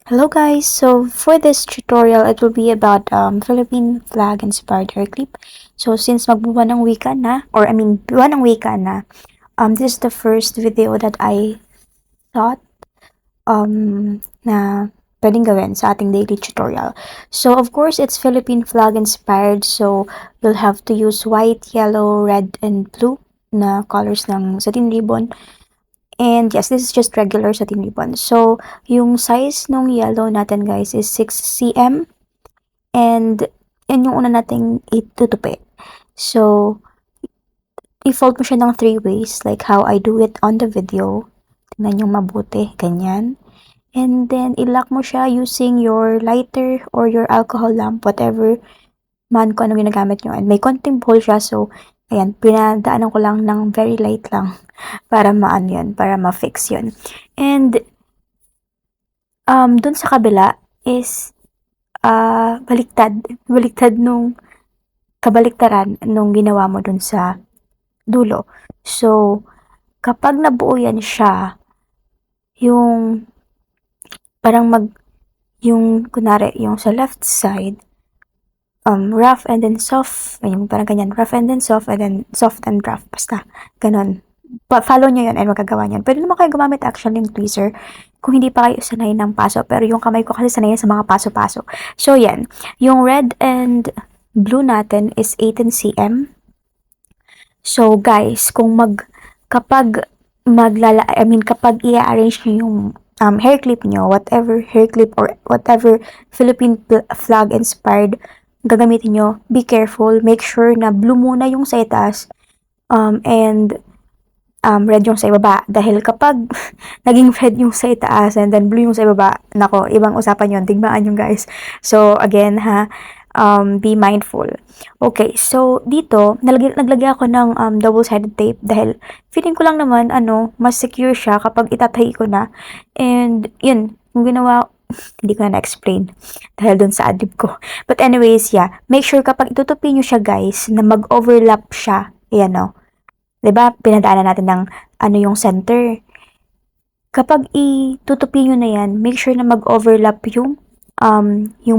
Hello guys, so for this tutorial, it will be about Philippine flag inspired hair clip. So since magbubuwan ng wika na, buwan ng wika na, this is the first video that I thought na pwedeng gawin sa ating daily tutorial. So of course, it's Philippine flag inspired, so you'll have to use white, yellow, red, and blue na colors ng satin ribbon. And yes, this is just regular satin ribbon. So, yung size nung yellow natin guys is 6 cm. And yan yung una nating itutupi. So, i-fold mo siya ng 3 ways like how I do it on the video. Tingnan yung mabuti, ganyan. And then, i-lock mo siya using your lighter or your alcohol lamp, whatever man kung ano ginagamit nyo. And may konting hole siya, so ayan, pinadaanan ko lang ng very light lang para para ma-fix yun. And, dun sa kabila is, baliktad nung, kabaliktaran nung ginawa mo dun sa dulo. So, kapag nabuo yan siya, yung, kunwari, yung sa left side, rough and then soft, ayun, parang ganyan, rough and then soft and rough, basta, ganon. Follow nyo yun and magagawa nyo. Pwede naman kayo gumamit actually ng tweezer kung hindi pa kayo sanay ng paso, pero yung kamay ko kasi sanay sa mga paso-paso. So, yan. Yung red and blue natin is 18 cm. So, guys, kapag i-arrange nyo yung hair clip nyo, whatever hair clip or whatever Philippine flag inspired gagamitin nyo, be careful. Make sure na blue muna yung sa itaas and red yung sa ibaba. Dahil kapag naging red yung sa itaas and then blue yung sa ibaba, nako, ibang usapan yun. Tigmaan yung guys. So, again be mindful. Okay, so dito, naglagay ako ng double-sided tape dahil feeling ko lang naman, mas secure siya kapag itatahi ko na. And, yun, yung ginawa, hindi ko na na-explain dahil dun sa adlib ko. But anyways, yeah, make sure kapag itutupi nyo siya guys, na mag-overlap siya. Ayan o. Diba, pinadaanan natin ng yung center. Kapag itutupi nyo na yan, make sure na mag-overlap yung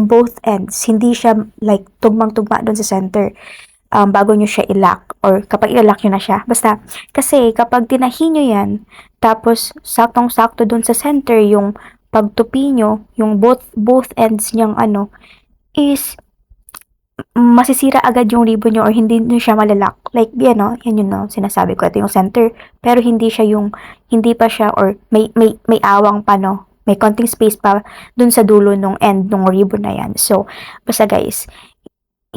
both ends. Hindi siya like tugmang-tugma dun sa center. Bago nyo siya i-lock or kapag i-lock nyo na siya. Basta, kasi kapag tinahi nyo yan, tapos saktong-sakto dun sa center yung pagtupi nyo, yung both ends niyang is masisira agad yung ribbon nyo or hindi nyo siya malalock. Like, yan yun sinasabi ko. Ito yung center, pero hindi pa siya or may awang pa may konting space pa dun sa dulo nung end nung ribbon na yan. So, basta guys,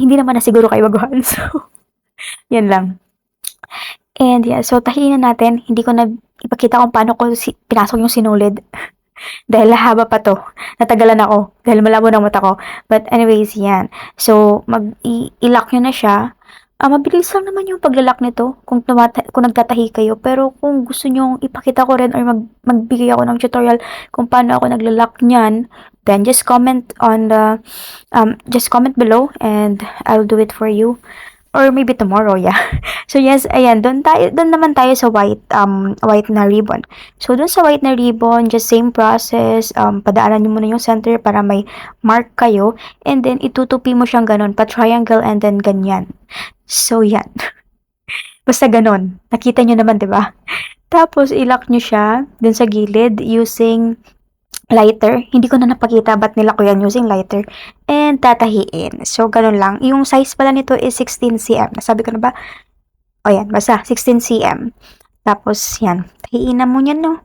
hindi naman na siguro kayo maguhan. So, yan lang. And yeah, so tahiin na natin. Hindi ko na ipakita kung paano ko pinasok yung sinulid. Dahil haba pa to. Natagalan ako. Dahil malabo ng mata ko. But anyways, yan. So, i-lock nyo na siya. Mabilis lang naman yung paglalak nito kung nagtatahi kayo. Pero kung gusto nyo ipakita ko rin or magbigay ako ng tutorial kung paano ako naglalak niyan, then just comment below and I'll do it for you. Or maybe tomorrow, yeah. So yes, ayan, doon naman tayo sa white na ribbon. So doon sa white na ribbon, just same process, padaanan niyo muna yung center para may mark kayo and then itutupi mo siyang ganun, pa-triangle and then ganyan. So yan. Basta ganun. Nakita niyo naman, 'di ba? Tapos i-lock niyo siya dun sa gilid using lighter. Hindi ko na napakita ba't nila ko yan using lighter. And tatahiin. So, ganun lang. Yung size pala nito is 16 cm. Nasabi ko na ba? O yan, basta 16 cm. Tapos, yan. Tahiin na mo yan, no?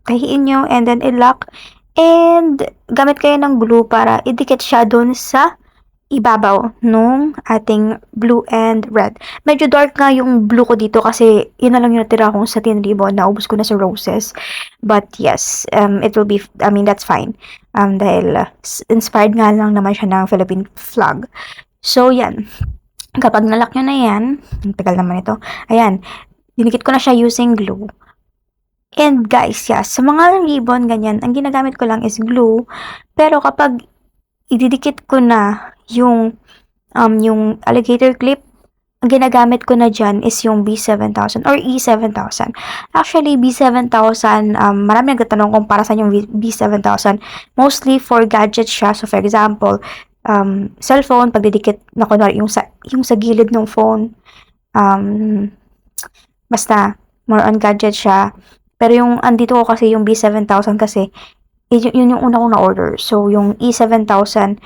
Tahiin nyo and then i-lock. And, gamit kayo ng glue para idikit siya dun sa ibabaw nung ating blue and red. Medyo dark nga yung blue ko dito kasi yun na lang yung natira kong satin ribbon. Naubos ko na sa roses. But yes, it will be, that's fine. Dahil inspired nga lang naman siya ng Philippine flag. So, yan. Kapag nalock nyo na yan, ang tagal naman ito, ayan, dinikit ko na siya using glue. And guys, yes, sa mga ribbon, ganyan, ang ginagamit ko lang is glue. Pero kapag ididikit ko na yung alligator clip, ang ginagamit ko na dyan is yung B7000 or E7000. Actually, B7000, marami nagtatanong kung para saan yung B7000. Mostly for gadgets siya. So, for example, cellphone, pagdidikit na kunwari yung sa gilid ng phone. Basta, more on gadget siya. Pero yung andito ko kasi yung B7000 kasi, yun yung una kong na-order. So, yung E7000,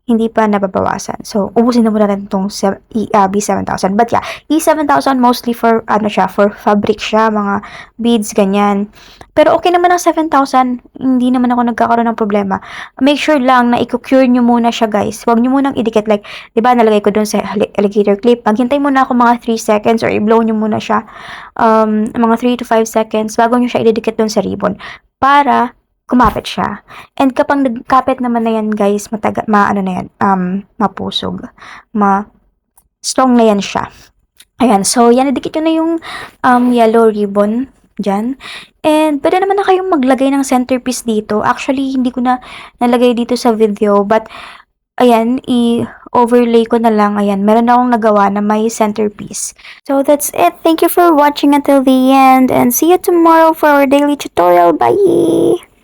hindi pa nababawasan. So, ubusin na muna natin itong B7000. But yeah, E7000 mostly for, for fabric siya, mga beads, ganyan. Pero okay naman ang 7000, hindi naman ako nagkakaroon ng problema. Make sure lang na i-cure nyo muna siya, guys. Huwag nyo munang idikit. Like, di ba nalagay ko dun sa alligator clip. Maghintay muna ako mga 3 seconds or i-blow nyo muna siya. Mga 3 to 5 seconds bago nyo siya ididikit dun sa ribbon. Para kumapit siya. And kapag nagkapit naman na yan, guys, mapusog. Strong na yan siya. Ayan, so yan, idikit nyo na yung yellow ribbon dyan. And pwede naman na kayong maglagay ng centerpiece dito. Actually, hindi ko na nalagay dito sa video, but ayan, i-overlay ko na lang. Ayan, meron akong nagawa na may centerpiece. So that's it. Thank you for watching until the end, and see you tomorrow for our daily tutorial. Bye!